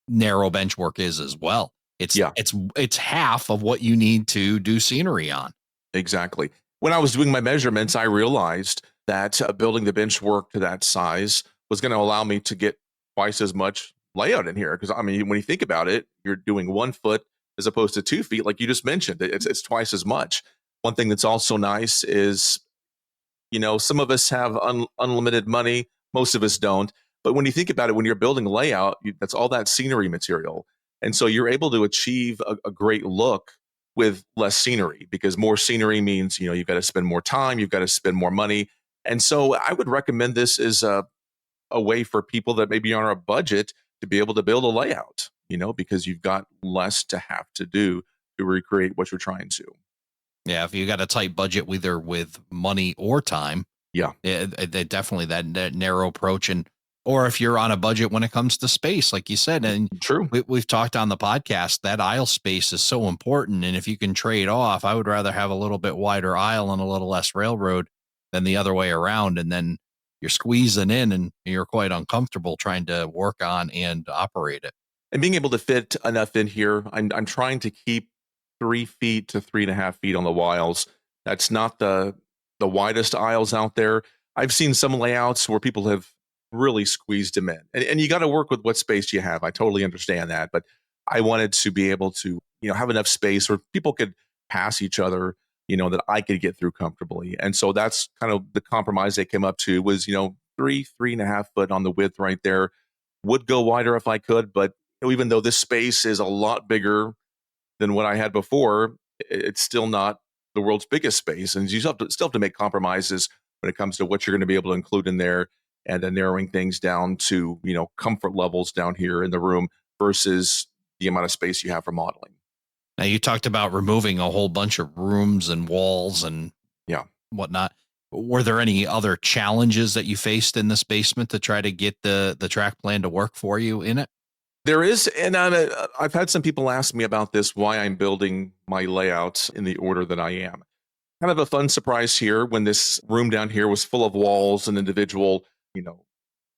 narrow bench work is as well. It's half of what you need to do scenery on. Exactly. When I was doing my measurements, I realized that building the bench work to that size was going to allow me to get twice as much layout in here. Because when you think about it, you're doing 1 foot as opposed to 2 feet, like you just mentioned. It's twice as much. One thing that's also nice is, some of us have unlimited money. Most of us don't. But when you think about it, when you're building layout, that's all that scenery material. And so you're able to achieve a great look with less scenery, because more scenery means, you've got to spend more time, you've got to spend more money. And so I would recommend this as a way for people that maybe are on a budget to be able to build a layout, because you've got less to have to do to recreate what you're trying to. Yeah, if you got a tight budget, either with money or time, Yeah, definitely that narrow approach. And or if you're on a budget when it comes to space, like you said, and true. we've talked on the podcast, that aisle space is so important. And if you can trade off, I would rather have a little bit wider aisle and a little less railroad than the other way around. And then you're squeezing in and you're quite uncomfortable trying to work on and operate it. And being able to fit enough in here, I'm trying to keep 3 feet to 3.5 feet on the aisles. That's not the widest aisles out there. I've seen some layouts where people have really squeezed them in, and you got to work with what space you have. I totally understand that, but I wanted to be able to, have enough space where people could pass each other, that I could get through comfortably. And so that's kind of the compromise they came up to was, 3.5 foot on the width right there. Would go wider if I could, but even though this space is a lot bigger than what I had before, it's still not the world's biggest space. And you still have to make compromises when it comes to what you're going to be able to include in there, and then narrowing things down to, comfort levels down here in the room versus the amount of space you have for modeling. Now, you talked about removing a whole bunch of rooms and walls and Yeah. whatnot. Were there any other challenges that you faced in this basement to try to get the track plan to work for you in it? There is, and I've had some people ask me about this, why I'm building my layouts in the order that I am. Kind of a fun surprise here when this room down here was full of walls and individual,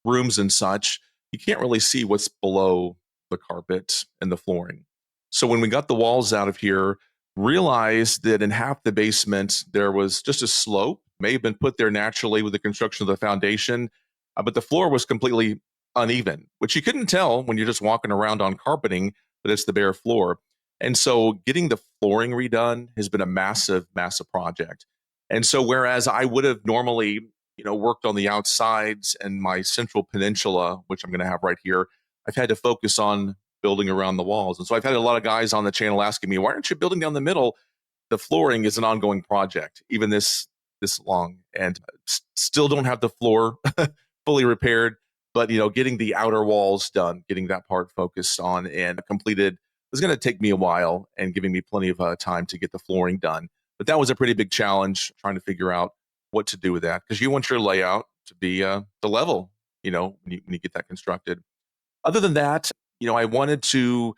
rooms and such. You can't really see what's below the carpet and the flooring. So when we got the walls out of here, realized that in half the basement there was just a slope, may have been put there naturally with the construction of the foundation, but the floor was completely uneven, which you couldn't tell when you're just walking around on carpeting, but it's the bare floor. And so getting the flooring redone has been a massive, massive project. And so whereas I would have normally, worked on the outsides and my central peninsula, which I'm going to have right here, I've had to focus on building around the walls. And so I've had a lot of guys on the channel asking me, why aren't you building down the middle? The flooring is an ongoing project, even this long, and still don't have the floor fully repaired. But getting the outer walls done, getting that part focused on and completed is going to take me a while and giving me plenty of time to get the flooring done. But that was a pretty big challenge, trying to figure out what to do with that, because you want your layout to be the level, when you get that constructed. Other than that, I wanted to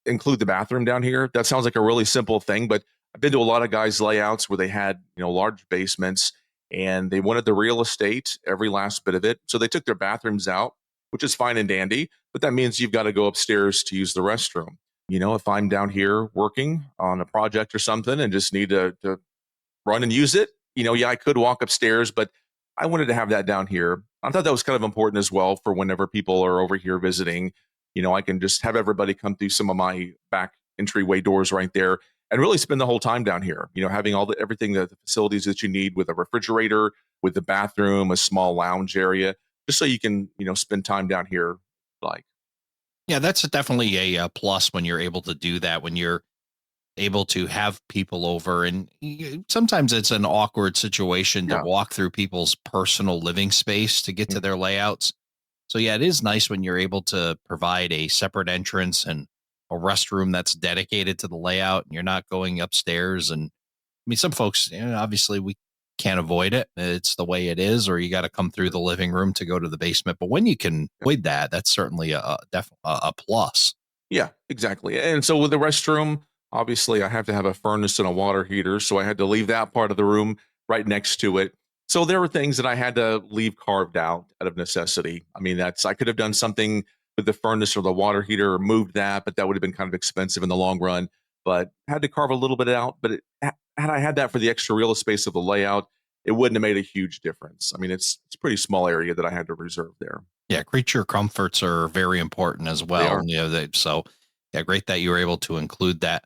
include the bathroom down here. That sounds like a really simple thing, but I've been to a lot of guys' layouts where they had, large basements, and they wanted the real estate, every last bit of it. So they took their bathrooms out, which is fine and dandy, but that means you've got to go upstairs to use the restroom. If I'm down here working on a project or something and just need to run and use it, yeah, I could walk upstairs, but I wanted to have that down here. I thought that was kind of important as well for whenever people are over here visiting. I can just have everybody come through some of my back entryway doors right there and really spend the whole time down here, having everything, the facilities that you need, with a refrigerator, with the bathroom, a small lounge area, just so you can, spend time down here. Yeah, that's definitely a plus when you're able to do that, when you're able to have people over. And sometimes it's an awkward situation to Yeah. walk through people's personal living space to get to their layouts. So yeah, it is nice when you're able to provide a separate entrance and a restroom that's dedicated to the layout, and you're not going upstairs. And I mean, some folks, obviously we can't avoid it. It's the way it is, or you got to come through the living room to go to the basement. But when you can avoid that, that's certainly a plus. Yeah, exactly. And so with the restroom, obviously I have to have a furnace and a water heater. So I had to leave that part of the room right next to it. So there were things that I had to leave carved out of necessity. I mean, I could have done something with the furnace or the water heater, or moved that, but that would have been kind of expensive in the long run. But had to carve a little bit out. But had I had that for the extra real space of the layout, it wouldn't have made a huge difference. I mean, it's a pretty small area that I had to reserve there. Yeah, creature comforts are very important as They well. are. So yeah, great that you were able to include that.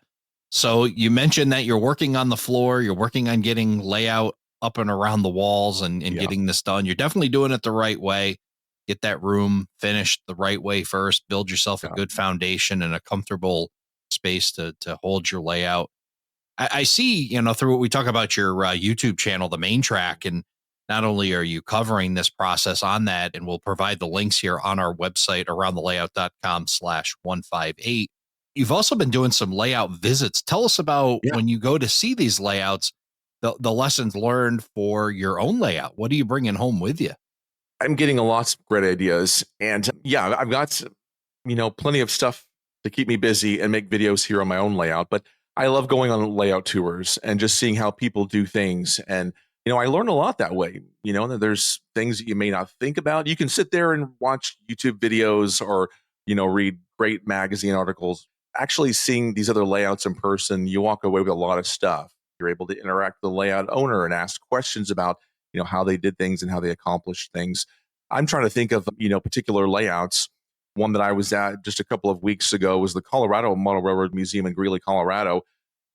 So you mentioned that you're working on the floor, you're working on getting layout up and around the walls and Yeah. getting this done. You're definitely doing it the right way. Get that room finished the right way first, build yourself a Yeah. good foundation and a comfortable space to hold your layout. I see, through what we talk about your YouTube channel, the main track, and not only are you covering this process on that, and we'll provide the links here on our website, aroundthelayout.com/158. You've also been doing some layout visits. Tell us about Yeah. when you go to see these layouts, the lessons learned for your own layout. What are you bringing home with you? I'm getting lots of great ideas. And yeah, I've got, plenty of stuff to keep me busy and make videos here on my own layout. But I love going on layout tours and just seeing how people do things. And, I learn a lot that way. That there's things that you may not think about. You can sit there and watch YouTube videos or, read great magazine articles. Actually seeing these other layouts in person, you walk away with a lot of stuff. You're able to interact with the layout owner and ask questions about, how they did things and how they accomplished things. I'm trying to think of, particular layouts. One that I was at just a couple of weeks ago was the Colorado Model Railroad Museum in Greeley, Colorado.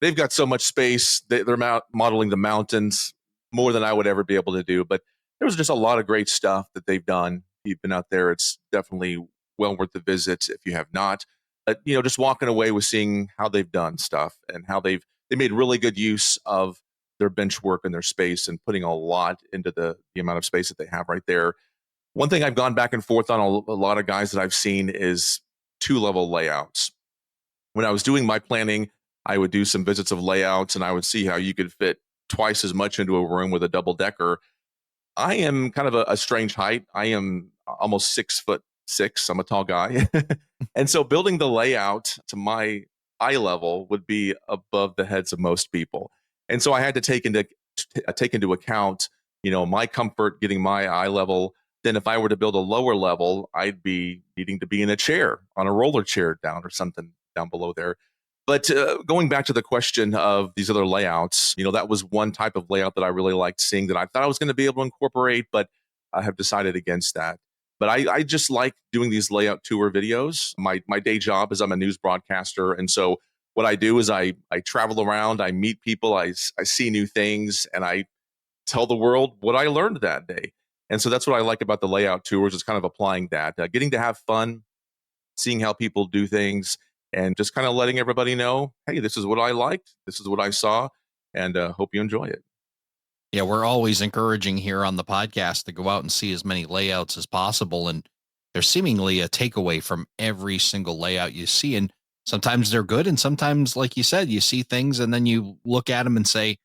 They've got so much space. They're modeling the mountains more than I would ever be able to do. But there was just a lot of great stuff that they've done. If you've been out there, it's definitely well worth the visit if you have not. But, just walking away with seeing how they've done stuff and how they made really good use of their bench work and their space and putting a lot into the amount of space that they have right there. One thing I've gone back and forth on a lot of guys that I've seen is 2-level layouts. When I was doing my planning, I would do some visits of layouts and I would see how you could fit twice as much into a room with a double decker. I am kind of a strange height. I am almost 6'6". I'm a tall guy. And so building the layout to my eye level would be above the heads of most people. And so I had to take into account, my comfort getting my eye level. Then if I were to build a lower level, I'd be needing to be in a chair, on a roller chair down or something down below there. But going back to the question of these other layouts, that was one type of layout that I really liked seeing that I thought I was going to be able to incorporate, but I have decided against that. But I just like doing these layout tour videos. My day job is I'm a news broadcaster. And so what I do is I travel around, I meet people, I see new things, and I tell the world what I learned that day. And so that's what I like about the layout tours is kind of applying that, getting to have fun, seeing how people do things, and just kind of letting everybody know, hey, this is what I liked, this is what I saw, and hope you enjoy it. Yeah, we're always encouraging here on the podcast to go out and see as many layouts as possible. And there's seemingly a takeaway from every single layout you see. And sometimes they're good. And sometimes, like you said, you see things and then you look at them and say,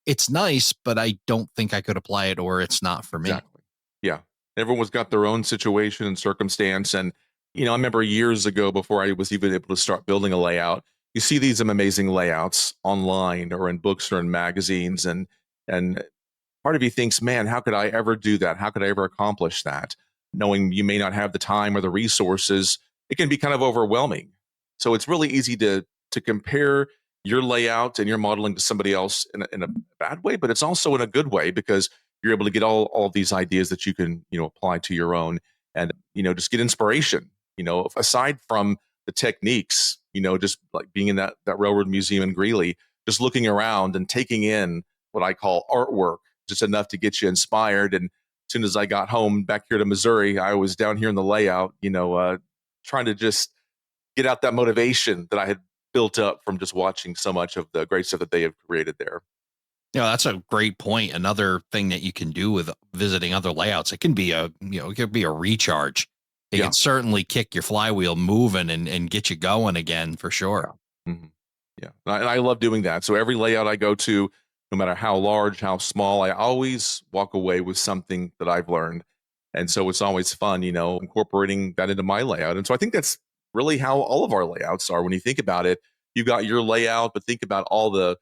it's nice, but I don't think I could apply it, or it's not for me. Exactly. Yeah. Everyone's got their own situation and circumstance. And, I remember years ago before I was even able to start building a layout, you see these amazing layouts online or in books or in magazines. And part of you thinks, man, how could I ever do that? How could I ever accomplish that? Knowing you may not have the time or the resources, it can be kind of overwhelming. So it's really easy to compare your layout and your modeling to somebody else in a bad way, but it's also in a good way because you're able to get all of these ideas that you can, apply to your own and, just get inspiration, aside from the techniques, just like being in that railroad museum in Greeley, just looking around and taking in what I call artwork, just enough to get you inspired. And as soon as I got home back here to Missouri, I was down here in the layout, trying to just get out that motivation that I had built up from just watching so much of the great stuff that they have created there. That's a great point. Another thing that you can do with visiting other layouts, it can be it could be a recharge. It Yeah. can certainly kick your flywheel moving and get you going again for sure. Yeah. Yeah. And I love doing that. So every layout I go to, no matter how large, how small, I always walk away with something that I've learned. And so it's always fun, incorporating that into my layout. And so I think that's really how all of our layouts are. When you think about it, you've got your layout, but think about all the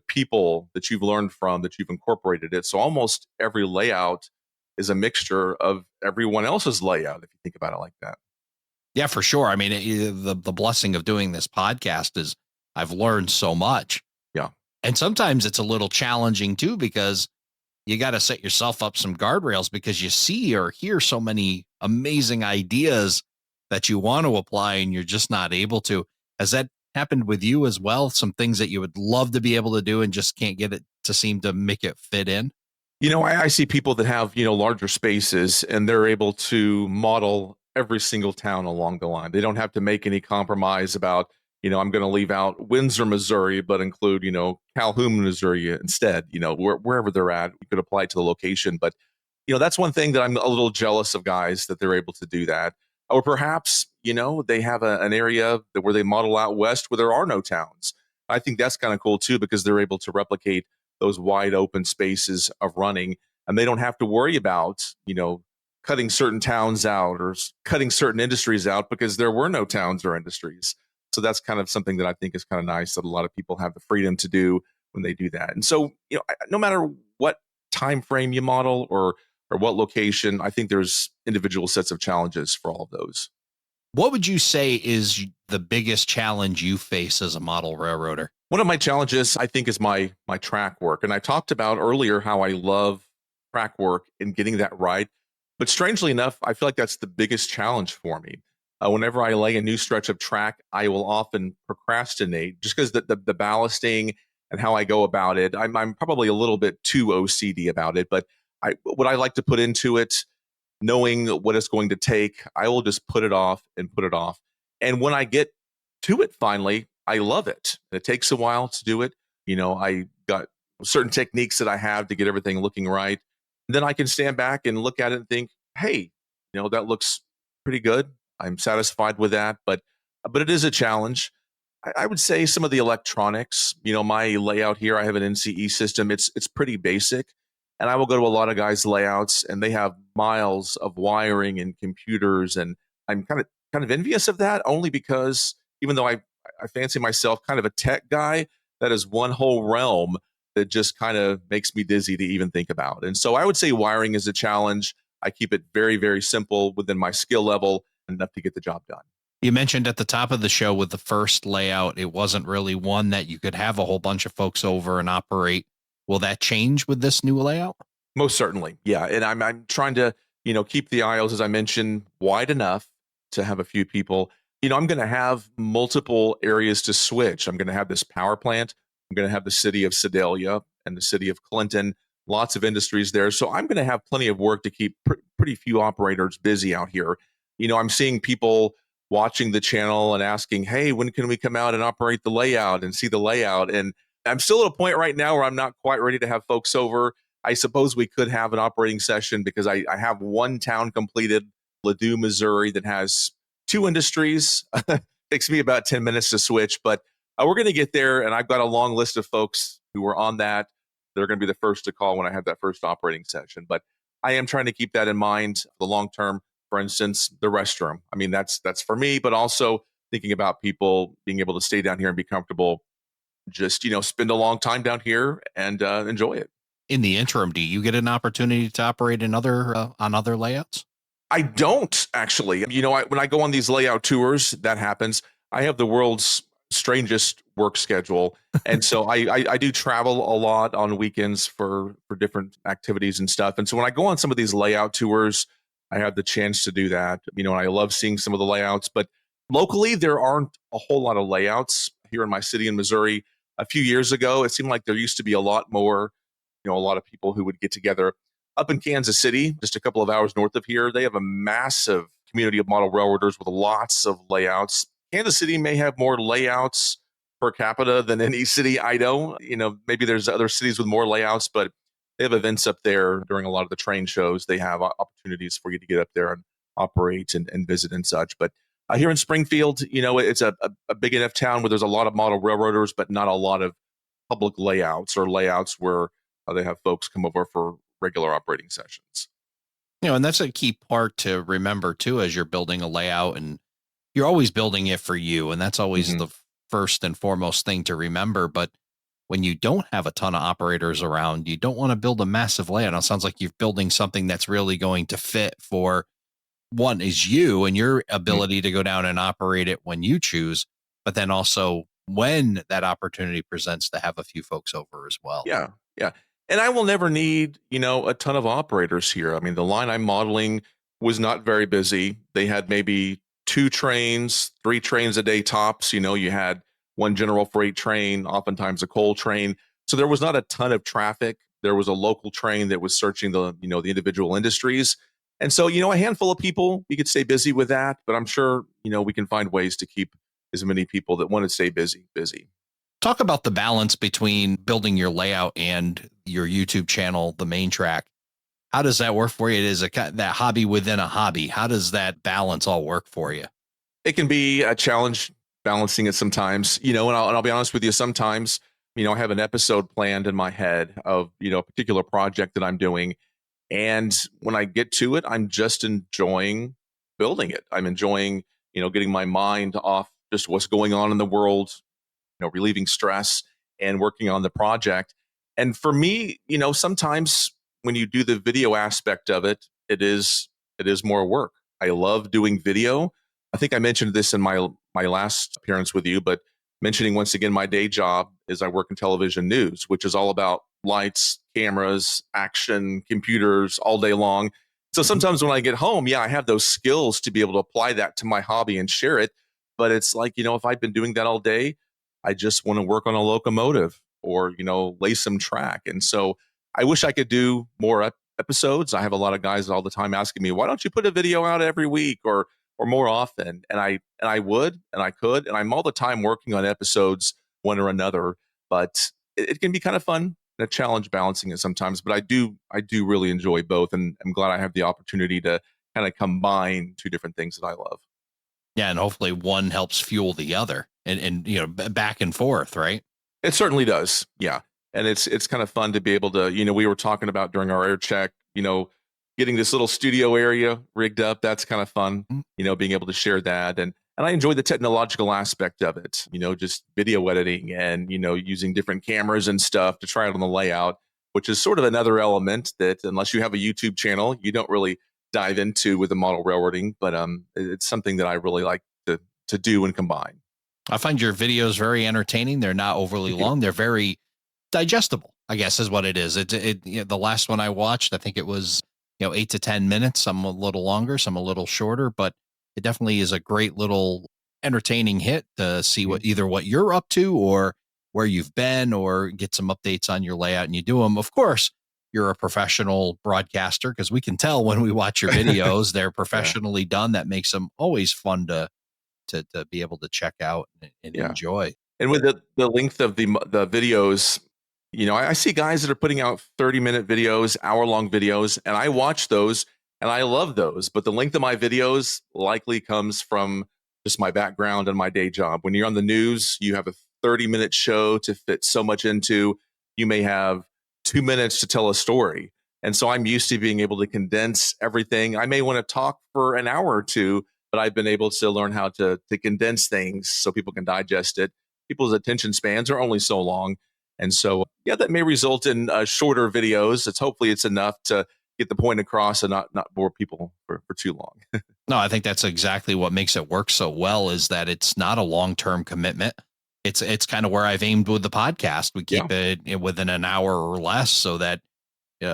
people that you've learned from, that you've incorporated it. So almost every layout is a mixture of everyone else's layout, if you think about it like that. Yeah, for sure. I mean, the blessing of doing this podcast is I've learned so much. Yeah. And sometimes it's a little challenging too, because you got to set yourself up some guardrails because you see or hear so many amazing ideas that you want to apply and you're just not able to. Has that happened with you as well? Some things that you would love to be able to do and just can't get it to seem to make it fit in? I see people that have, larger spaces and they're able to model every single town along the line. They don't have to make any compromise about, I'm going to leave out Windsor, Missouri, but include, Calhoun, Missouri instead, wherever they're at. You could apply it to the location. But, that's one thing that I'm a little jealous of guys that they're able to do that. Or perhaps, they have an area where they model out west where there are no towns. I think that's kind of cool too, because they're able to replicate those wide open spaces of running, and they don't have to worry about, cutting certain towns out or cutting certain industries out because there were no towns or industries. So that's kind of something that I think is kind of nice that a lot of people have the freedom to do when they do that. And so, no matter what time frame you model or what location, I think there's individual sets of challenges for all of those. What would you say is the biggest challenge you face as a model railroader? One of my challenges, I think, is my track work. And I talked about earlier how I love track work and getting that right. But strangely enough, I feel like that's the biggest challenge for me. Whenever I lay a new stretch of track, I will often procrastinate just because the ballasting and how I go about it. I'm probably a little bit too OCD about it, but what I like to put into it, knowing what it's going to take, I will just put it off and put it off. And when I get to it finally, I love it. It takes a while to do it. I got certain techniques that I have to get everything looking right. And then I can stand back and look at it and think, hey, that looks pretty good. I'm satisfied with that, but it is a challenge. I would say some of the electronics, my layout here, I have an NCE system. It's pretty basic. And I will go to a lot of guys' layouts and they have miles of wiring and computers. And I'm kind of envious of that, only because even though I fancy myself kind of a tech guy, that is one whole realm that just kind of makes me dizzy to even think about. And so I would say wiring is a challenge. I keep it very, very simple within my skill level, enough to get the job done. You mentioned at the top of the show with the first layout, it wasn't really one that you could have a whole bunch of folks over and operate. Will that change with this new layout? Most certainly. Yeah. And I'm trying to, keep the aisles, as I mentioned, wide enough to have a few people. I'm going to have multiple areas to switch. I'm going to have this power plant. I'm going to have the city of Sedalia and the city of Clinton, lots of industries there. So I'm going to have plenty of work to keep pretty few operators busy out here. I'm seeing people watching the channel and asking, hey, when can we come out and operate the layout and see the layout? And I'm still at a point right now where I'm not quite ready to have folks over. I suppose we could have an operating session because I have one town completed, Ladue, Missouri, that has 2 industries. Takes me about 10 minutes to switch, but we're going to get there. And I've got a long list of folks who are on that. They're going to be the first to call when I have that first operating session. But I am trying to keep that in mind for the long term. For instance, the restroom. I mean, that's for me, but also thinking about people being able to stay down here and be comfortable. Just, spend a long time down here and enjoy it. In the interim, do you get an opportunity to operate in on other layouts? I don't actually. When I go on these layout tours, that happens. I have the world's strangest work schedule, and so I do travel a lot on weekends for different activities and stuff. And so when I go on some of these layout tours, I have the chance to do that. And I love seeing some of the layouts. But locally, there aren't a whole lot of layouts here in my city in Missouri. A few years ago, it seemed like there used to be a lot more. A lot of people who would get together. Up in Kansas City, just a couple of hours north of here, they have a massive community of model railroaders with lots of layouts. Kansas City may have more layouts per capita than any city I know. Maybe there's other cities with more layouts, but they have events up there during a lot of the train shows. They have opportunities for you to get up there and operate and visit and such. But here in Springfield, it's a big enough town where there's a lot of model railroaders, but not a lot of public layouts or layouts where they have folks come over for regular operating sessions. And that's a key part to remember too, as you're building a layout, and you're always building it for you. And that's always the first and foremost thing to remember. But when you don't have a ton of operators around, you don't want to build a massive layout. It sounds like you're building something that's really going to fit for one is you and your ability to go down and operate it when you choose, but then also when that opportunity presents to have a few folks over as well. Yeah. Yeah. And I will never need, a ton of operators here. I mean, the line I'm modeling was not very busy. They had maybe 2 trains, 3 trains a day tops. You had one general freight train, oftentimes a coal train. So there was not a ton of traffic. There was a local train that was searching the individual industries. And so, a handful of people, we could stay busy with that, but I'm sure, we can find ways to keep as many people that want to stay busy. Talk about the balance between building your layout and your YouTube channel, the main track. How does that work for you? It is that hobby within a hobby. How does that balance all work for you? It can be a challenge balancing it sometimes, and I'll be honest with you. Sometimes, I have an episode planned in my head of, a particular project that I'm doing. And when I get to it, I'm just enjoying building it. I'm enjoying, getting my mind off just what's going on in the world, relieving stress and working on the project. And for me, sometimes when you do the video aspect of it, it is more work. I love doing video. I think I mentioned this in my last appearance with you, but mentioning once again, my day job is I work in television news, which is all about lights, cameras, action, computers all day long. So sometimes when I get home, I have those skills to be able to apply that to my hobby and share it. But it's like, if I've been doing that all day, I just want to work on a locomotive or, lay some track. And so I wish I could do more episodes. I have a lot of guys all the time asking me, why don't you put a video out every week or more often? And I would, and I could, and I'm all the time working on episodes, one or another, but it can be kind of fun and a challenge balancing it sometimes, but I do really enjoy both. And I'm glad I have the opportunity to kind of combine two different things that I love. Yeah. And hopefully one helps fuel the other and back and forth, right? It certainly does. Yeah. And it's kind of fun to be able to, we were talking about during our air check, getting this little studio area rigged up. That's kind of fun, being able to share that. And I enjoy the technological aspect of it, just video editing and, using different cameras and stuff to try it on the layout, which is sort of another element that unless you have a YouTube channel, you don't really dive into with the model railroading. But it's something that I really like to do and combine. I find your videos very entertaining. They're not overly long. They're very digestible, I guess is what it is. The last one I watched, I think it was, 8 to 10 minutes, some a little longer, some a little shorter, but it definitely is a great little entertaining hit to see what you're up to or where you've been or get some updates on your layout. And you do them. Of course, you're a professional broadcaster because we can tell when we watch your videos, they're professionally done. That makes them always fun to be able to check out and enjoy. And with the length of the videos, I see guys that are putting out 30-minute videos, hour-long videos, and I watch those and I love those. But the length of my videos likely comes from just my background and my day job. When you're on the news, you have a 30-minute show to fit so much into. You may have 2 minutes to tell a story. And so I'm used to being able to condense everything. I may want to talk for an hour or two, but I've been able to learn how to condense things so people can digest it. People's attention spans are only so long. And so, that may result in shorter videos. Hopefully it's enough to get the point across and not bore people for too long. No, I think that's exactly what makes it work so well is that it's not a long-term commitment. It's kind of where I've aimed with the podcast. We keep it within an hour or less so that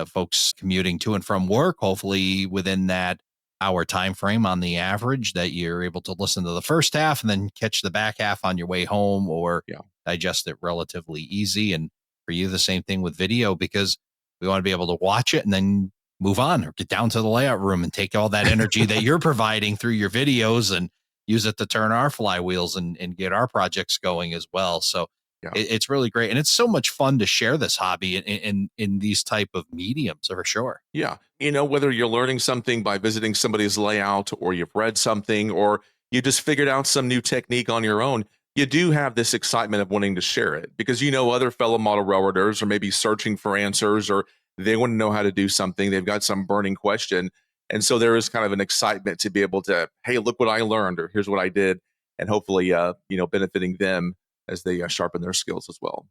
folks commuting to and from work, hopefully within that hour time frame on the average, that you're able to listen to the first half and then catch the back half on your way home or digest it relatively easy. And for you, the same thing with video, because we want to be able to watch it and then move on or get down to the layout room and take all that energy that you're providing through your videos and use it to turn our flywheels and get our projects going as well. So it's really great. And it's so much fun to share this hobby in these type of mediums for sure. Yeah. Whether you're learning something by visiting somebody's layout or you've read something or you just figured out some new technique on your own, you do have this excitement of wanting to share it because, other fellow model railroaders are maybe searching for answers or they want to know how to do something. They've got some burning question. And so there is kind of an excitement to be able to, hey, look what I learned, or here's what I did. And hopefully, benefiting them as they sharpen their skills as well.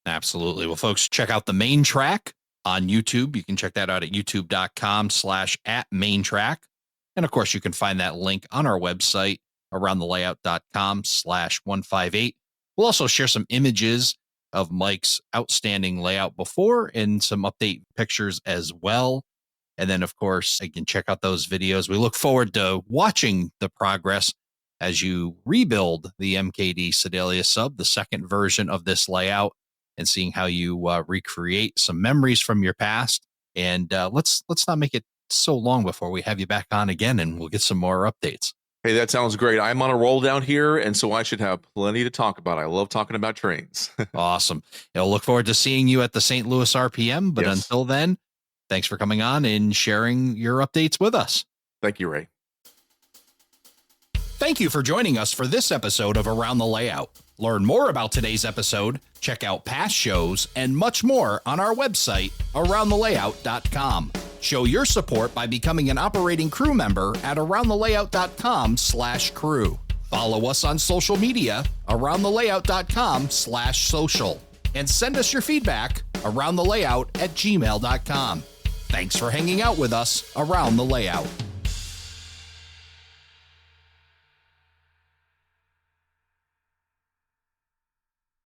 Absolutely. Well, folks, check out the main track on YouTube. You can check that out at youtube.com/@maintrack. And of course, you can find that link on our website, aroundthelayout.com/158. We'll also share some images of Mike's outstanding layout before and some update pictures as well. And then, of course, you can check out those videos. We look forward to watching the progress as you rebuild the MKT Sedalia Sub, the second version of this layout, and seeing how you recreate some memories from your past. And let's not make it so long before we have you back on again, and we'll get some more updates. Hey, that sounds great. I'm on a roll down here, and so I should have plenty to talk about. I love talking about trains. Awesome. I'll look forward to seeing you at the St. Louis RPM. But Yes. until then, thanks for coming on and sharing your updates with us. Thank you, Ray. Thank you for joining us for this episode of Around the Layout. Learn more about today's episode, check out past shows, and much more on our website, aroundthelayout.com. Show your support by becoming an operating crew member at aroundthelayout.com/crew. Follow us on social media, aroundthelayout.com/social. And send us your feedback, aroundthelayout@gmail.com. Thanks for hanging out with us around the layout.